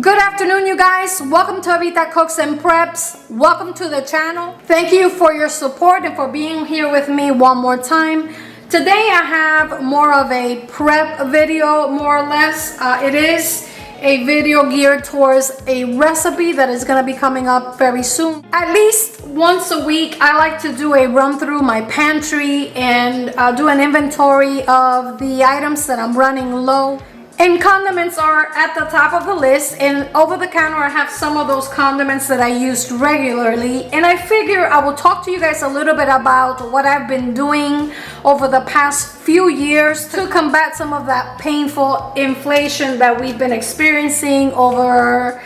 Good afternoon, you guys. Welcome to Evita Cooks and Preps. Welcome to the channel. Thank you for your support and for being here with me one more time. Today I have more of a prep video, more or less. It is a video geared towards a recipe that is going to be coming up very soon. At least once a week, I like to do a run through my pantry and do an inventory of the items that I'm running low. And condiments are at the top of the list, and over the counter I have some of those condiments that I use regularly, and I figure I will talk to you guys a little bit about what I've been doing over the past few years to combat some of that painful inflation that we've been experiencing over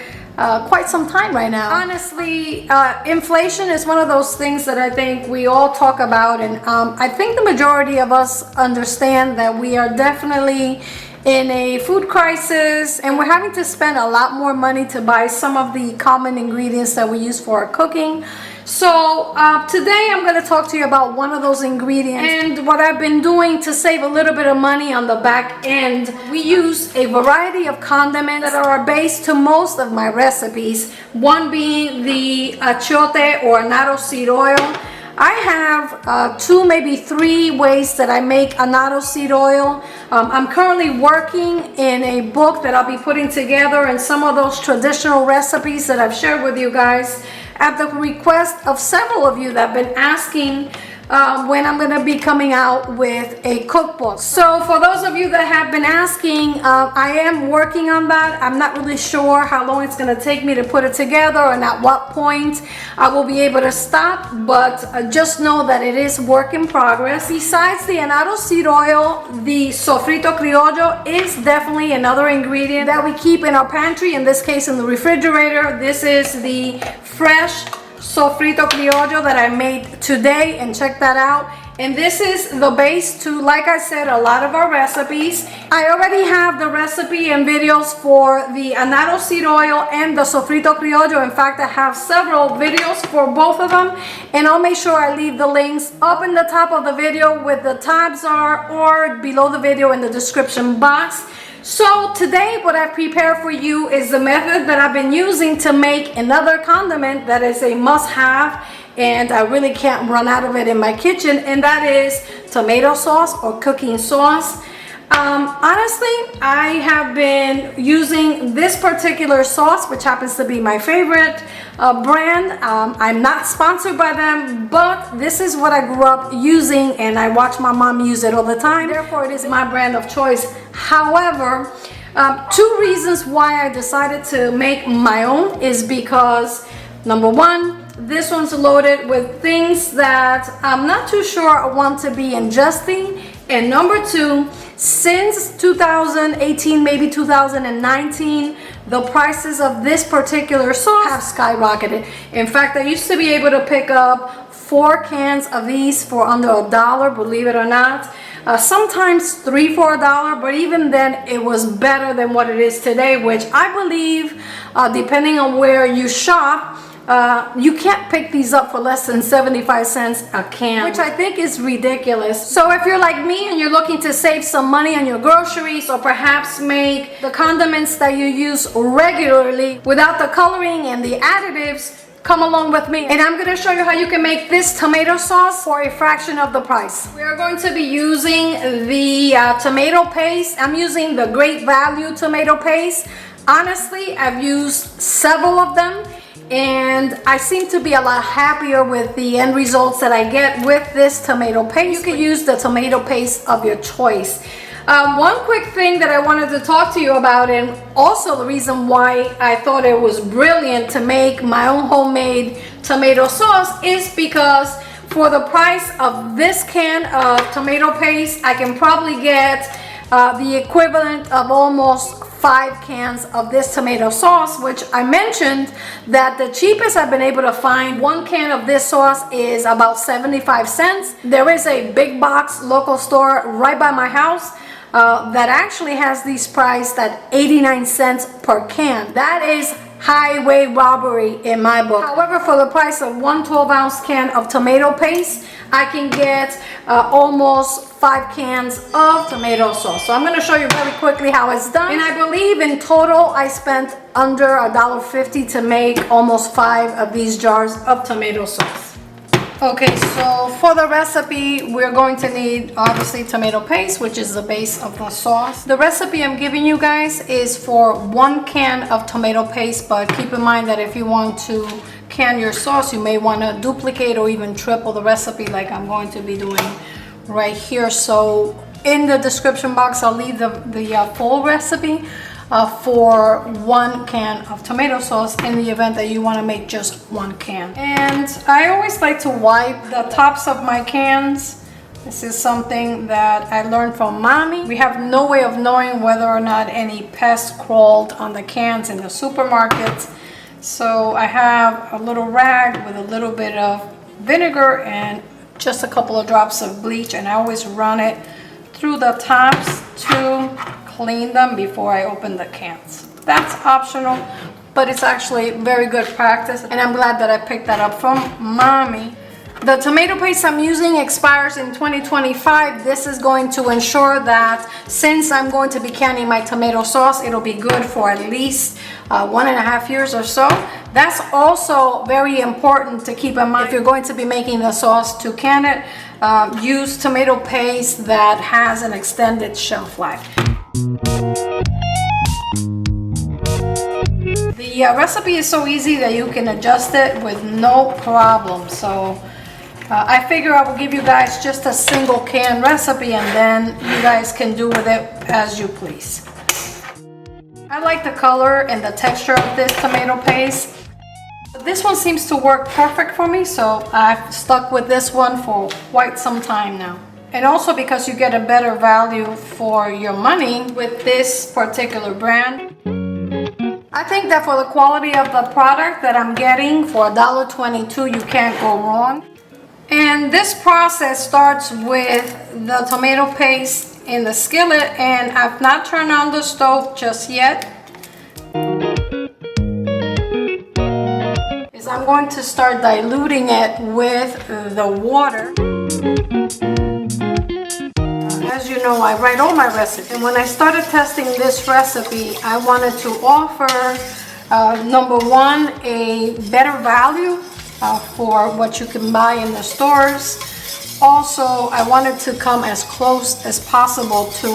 quite some time right now. Honestly, inflation is one of those things that I think we all talk about, and I think the majority of us understand that we are definitely in a food crisis, and we're having to spend a lot more money to buy some of the common ingredients that we use for our cooking. So today I'm going to talk to you about one of those ingredients and what I've been doing to save a little bit of money on the back end. We use a variety of condiments that are base to most of my recipes, one being the achiote or annatto seed oil. I have two, maybe three ways that I make annatto seed oil. I'm currently working in a book that I'll be putting together, and some of those traditional recipes that I've shared with you guys at the request of several of you that have been asking when I'm going to be coming out with a cookbook. So for those of you that have been asking, I am working on that. I'm not really sure how long it's going to take me to put it together and at what point I will be able to stop, but just know that it is work in progress. Besides the annatto seed oil, the sofrito criollo is definitely another ingredient that we keep in our pantry, in this case in the refrigerator. This is the fresh sofrito criollo that I made today, and check that out. And this is the base to, like I said, a lot of our recipes. I already have the recipe and videos for the annatto seed oil and the sofrito criollo. In fact, I have several videos for both of them, and I'll make sure I leave the links up in the top of the video where the tabs are, or below the video in the description box. So today what I've prepared for you is the method that I've been using to make another condiment that is a must-have, and I really can't run out of it in my kitchen, and that is tomato sauce or cooking sauce. Honestly, I have been using this particular sauce, which happens to be my favorite brand. I'm not sponsored by them, but this is what I grew up using, and I watch my mom use it all the time. Therefore, it is my brand of choice. However, two reasons why I decided to make my own is because, number one, this one's loaded with things that I'm not too sure I want to be ingesting, and number two, since 2018, maybe 2019, the prices of this particular sauce have skyrocketed. In fact, I used to be able to pick up 4 cans of these for under $1, believe it or not. Sometimes 3 for $1, but even then it was better than what it is today, which I believe, depending on where you shop, you can't pick these up for less than 75 cents a can, which I think is ridiculous. So if you're like me and you're looking to save some money on your groceries, or perhaps make the condiments that you use regularly without the coloring and the additives, come along with me, and I'm going to show you how you can make this tomato sauce for a fraction of the price. We are going to be using the tomato paste. I'm using the Great Value tomato paste. Honestly, I've used several of them, and I seem to be a lot happier with the end results that I get with this tomato paste. You can use the tomato paste of your choice. One quick thing that I wanted to talk to you about, and also the reason why I thought it was brilliant to make my own homemade tomato sauce, is because for the price of this can of tomato paste, I can probably get the equivalent of almost 5 cans of this tomato sauce, which I mentioned that the cheapest I've been able to find, 1 can of this sauce is about 75 cents. There is a big box local store right by my house that actually has these priced at 89 cents per can. That is highway robbery in my book. However, for the price of one 12-ounce can of tomato paste, I can get almost 5 cans of tomato sauce. So I'm going to show you very quickly how it's done. And I believe in total I spent under $1.50 to make almost 5 of these jars of tomato sauce. Okay, so for the recipe, we're going to need obviously tomato paste, which is the base of the sauce. The recipe I'm giving you guys is for 1 can of tomato paste, but keep in mind that if you want to can your sauce, you may want to duplicate or even triple the recipe like I'm going to be doing right here. So in the description box, I'll leave the full recipe for 1 can of tomato sauce in the event that you want to make just 1 can. And I always like to wipe the tops of my cans. This is something that I learned from mommy. We have no way of knowing whether or not any pests crawled on the cans in the supermarkets. So I have a little rag with a little bit of vinegar and just a couple of drops of bleach, and I always run it through the tops to clean them before I open the cans. That's optional, but it's actually very good practice, and I'm glad that I picked that up from mommy. The tomato paste I'm using expires in 2025. This is going to ensure that since I'm going to be canning my tomato sauce, it'll be good for at least 1.5 years or so. That's also very important to keep in mind. If you're going to be making the sauce to can it, use tomato paste that has an extended shelf life. The recipe is so easy that you can adjust it with no problem. So I figure I will give you guys just a single can recipe, and then you guys can do with it as you please. I like the color and the texture of this tomato paste. This one seems to work perfect for me, so I've stuck with this one for quite some time now. And also because you get a better value for your money with this particular brand. I think that for the quality of the product that I'm getting for $1.22, you can't go wrong. And this process starts with the tomato paste in the skillet, and I've not turned on the stove just yet. I'm going to start diluting it with the water. As you know, I write all my recipes, and when I started testing this recipe, I wanted to offer number 1, a better value for what you can buy in the stores. Also, I wanted to come as close as possible to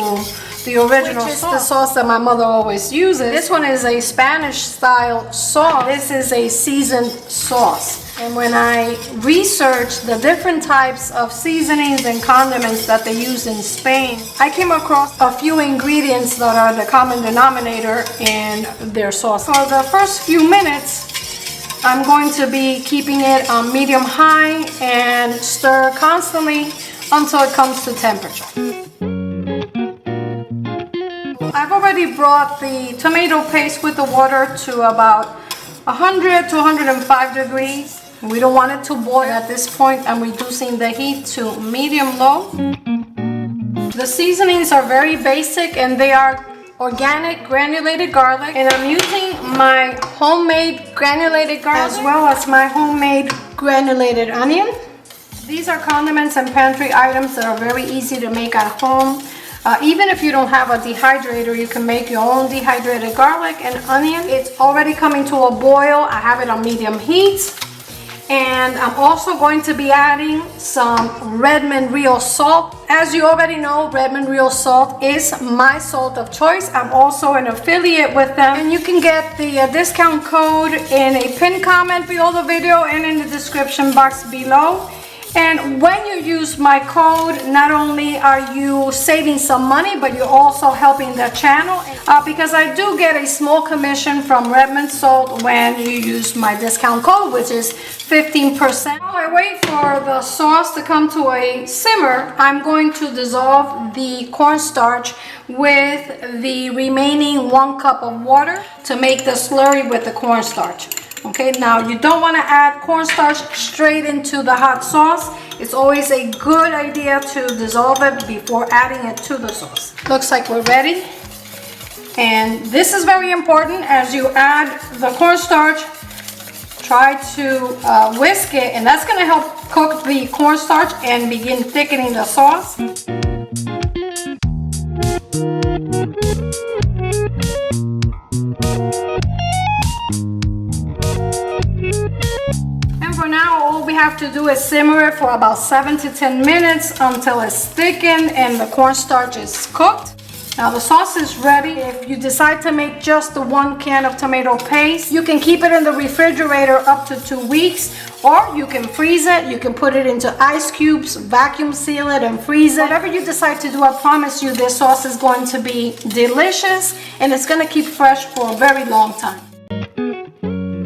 the original sauce. The sauce that my mother always uses. This one is a Spanish style sauce. This is a seasoned sauce. And when I researched the different types of seasonings and condiments that they use in Spain, I came across a few ingredients that are the common denominator in their sauce. For the first few minutes, I'm going to be keeping it on medium-high and stir constantly until it comes to temperature. I've already brought the tomato paste with the water to about 100 to 105 degrees. We don't want it to boil. At this point, I'm reducing the heat to medium-low. The seasonings are very basic, and they are organic granulated garlic, and I'm using my homemade granulated garlic as well as my homemade granulated onion. These are condiments and pantry items that are very easy to make at home. Even if you don't have a dehydrator, you can make your own dehydrated garlic and onion. It's already coming to a boil. I have it on medium heat. And I'm also going to be adding some Redmond real salt. As you already know, Redmond real salt is my salt of choice. I'm also an affiliate with them, and you can get the discount code in a pinned comment below the video and in the description box below. And when you use my code, not only are you saving some money, but you're also helping the channel, because I do get a small commission from Redmond Salt when you use my discount code, which is 15%. While I wait for the sauce to come to a simmer, I'm going to dissolve the cornstarch with the remaining 1 cup of water to make the slurry with the cornstarch. Okay, now you don't want to add cornstarch straight into the hot sauce. It's always a good idea to dissolve it before adding it to the sauce. Looks like we're ready. And this is very important. As you add the cornstarch, try to whisk it, and that's going to help cook the cornstarch and begin thickening the sauce. have to do is simmer it for about 7 to 10 minutes until it's thickened and the cornstarch is cooked. Now the sauce is ready. If you decide to make just the 1 can of tomato paste, you can keep it in the refrigerator up to 2 weeks, or you can freeze it. You can put it into ice cubes, vacuum seal it, and freeze it. Whatever you decide to do, I promise you this sauce is going to be delicious and it's going to keep fresh for a very long time.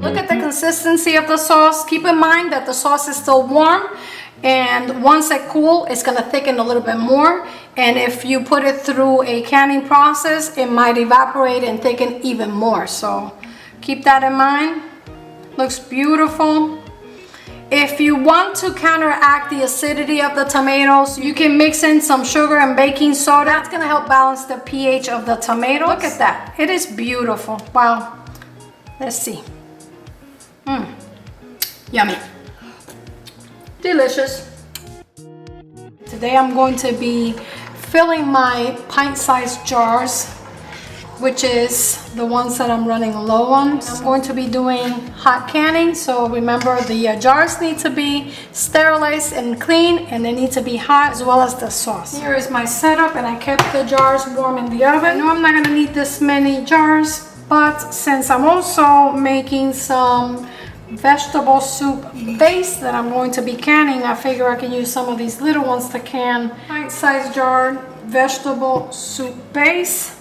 Look at the consistency of the sauce. Keep in mind that the sauce is still warm, and once it cools, it's going to thicken a little bit more. And if you put it through a canning process, it might evaporate and thicken even more. So keep that in mind. Looks beautiful. If you want to counteract the acidity of the tomatoes, you can mix in some sugar and baking soda. That's going to help balance the pH of the tomato. Look at that. It is beautiful. Wow. Let's see. Yummy. Delicious. Today I'm going to be filling my pint-sized jars, which is the ones that I'm running low on. I'm going to be doing hot canning, so remember the jars need to be sterilized and clean, and they need to be hot, as well as the sauce. Here is my setup, and I kept the jars warm in the oven. I know I'm not going to need this many jars, but since I'm also making some vegetable soup base that I'm going to be canning, I figure I can use some of these little ones to can pint-sized jar vegetable soup base.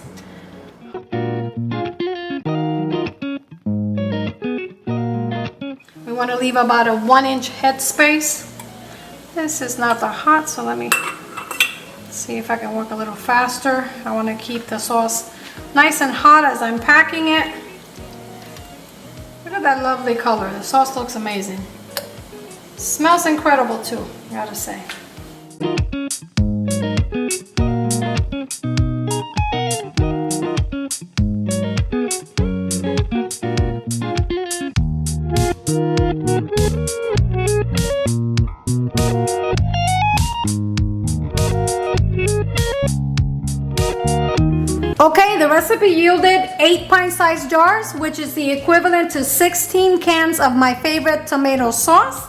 We want to leave about a 1-inch head space. This is not that hot, so let me see if I can work a little faster. I want to keep the sauce nice and hot as I'm packing it. Look at that lovely color. The sauce looks amazing. Smells incredible too, I gotta say. Okay, the recipe yielded 8 pint-sized jars, which is the equivalent to 16 cans of my favorite tomato sauce.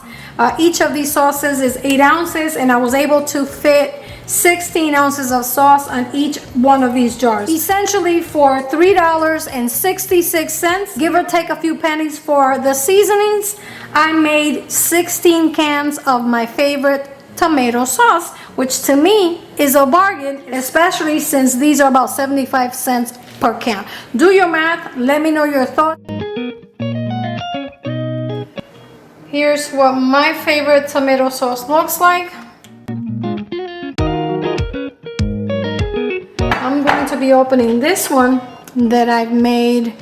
Each of these sauces is 8 ounces, and I was able to fit 16 ounces of sauce on each one of these jars. Essentially for $3.66, give or take a few pennies for the seasonings, I made 16 cans of my favorite tomato sauce, which to me is a bargain, especially since these are about 75 cents per can. Do your math, let me know your thoughts. Here's what my favorite tomato sauce looks like. I'm going to be opening this one that I've made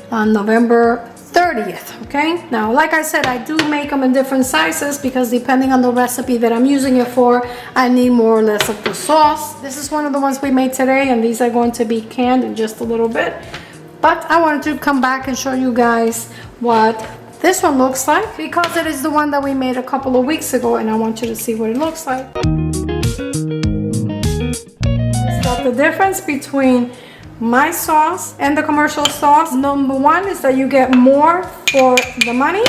on November 30th, okay? Now, like I said, I do make them in different sizes because depending on the recipe that I'm using it for, I need more or less of the sauce. This is one of the ones we made today, and these are going to be canned in just a little bit. But I wanted to come back and show you guys what this one looks like because it is the one that we made a couple of weeks ago, and I want you to see what it looks like. So the difference between my sauce and the commercial sauce, number one is that you get more for the money.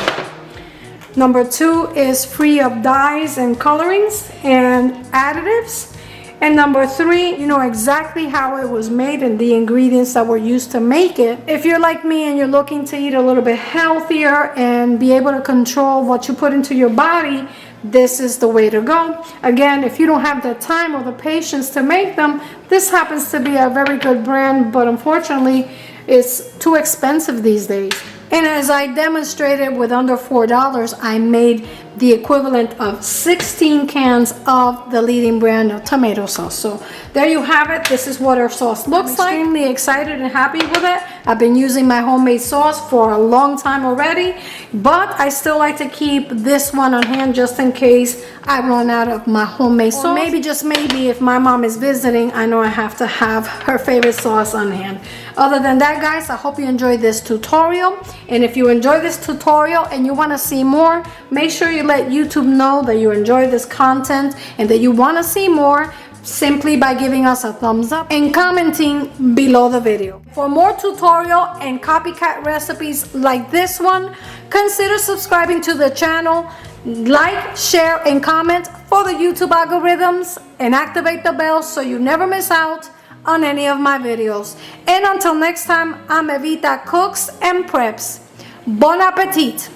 Number two is free of dyes and colorings and additives. And number three, you know exactly how it was made and the ingredients that were used to make it. If you're like me and you're looking to eat a little bit healthier and be able to control what you put into your body, this is the way to go. Again, if you don't have the time or the patience to make them, this happens to be a very good brand, but unfortunately, it's too expensive these days. And as I demonstrated with under $4, I made the equivalent of 16 cans of the leading brand of tomato sauce. So there you have it. This is what our sauce looks like. I'm extremely excited and happy with it. I've been using my homemade sauce for a long time already, but I still like to keep this one on hand just in case I run out of my homemade sauce. Or maybe, just maybe, if my mom is visiting, I know I have to have her favorite sauce on hand. Other than that, guys, I hope you enjoyed this tutorial. And if you enjoyed this tutorial and you want to see more, make sure you let YouTube know that you enjoy this content and that you want to see more. simply by giving us a thumbs up and commenting below the video. For more tutorial and copycat recipes like this one, consider subscribing to the channel, like, share, and comment for the YouTube algorithms, and activate the bell so you never miss out on any of my videos. And until next time, I'm Evita Cooks and Preps. Bon appetit!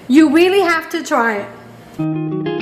You really have to try it.